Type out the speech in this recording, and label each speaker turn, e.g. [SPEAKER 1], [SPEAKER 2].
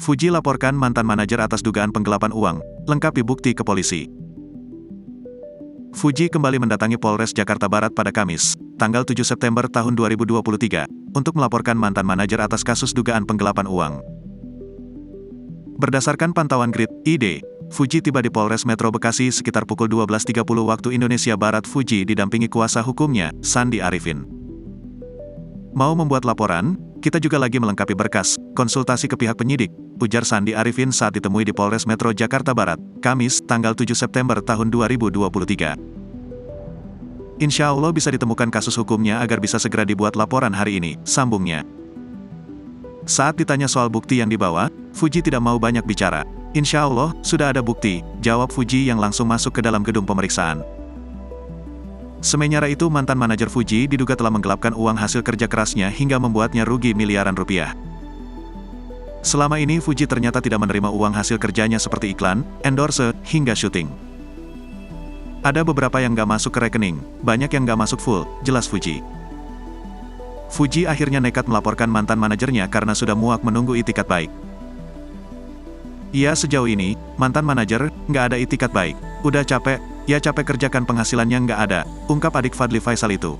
[SPEAKER 1] Fuji laporkan mantan manajer atas dugaan penggelapan uang, lengkapi bukti ke polisi. Fuji kembali mendatangi Polres Jakarta Barat pada Kamis, tanggal 7 September tahun 2023, untuk melaporkan mantan manajer atas kasus dugaan penggelapan uang. Berdasarkan pantauan Grid ID, Fuji tiba di Polres Metro Bekasi sekitar pukul 12.30 waktu Indonesia Barat. Fuji didampingi kuasa hukumnya, Sandi Arifin. Mau membuat laporan, kita juga lagi melengkapi berkas, konsultasi ke pihak penyidik, ujar Sandi Arifin saat ditemui di Polres Metro Jakarta Barat, Kamis, tanggal 7 September tahun 2023. Insya Allah bisa ditemukan kasus hukumnya agar bisa segera dibuat laporan hari ini, sambungnya. Saat ditanya soal bukti yang dibawa, Fuji tidak mau banyak bicara. Insya Allah, sudah ada bukti, jawab Fuji yang langsung masuk ke dalam gedung pemeriksaan. Sementara itu mantan manajer Fuji diduga telah menggelapkan uang hasil kerja kerasnya hingga membuatnya rugi miliaran rupiah. Selama ini Fuji ternyata tidak menerima uang hasil kerjanya seperti iklan, endorse, hingga syuting. Ada beberapa yang gak masuk ke rekening, banyak yang gak masuk full, jelas Fuji. Fuji akhirnya nekat melaporkan mantan manajernya karena sudah muak menunggu itikat baik. Ya sejauh ini, mantan manajer, nggak ada itikat baik. Udah capek, ya capek kerjakan penghasilannya nggak ada, ungkap adik Fadly Faisal itu.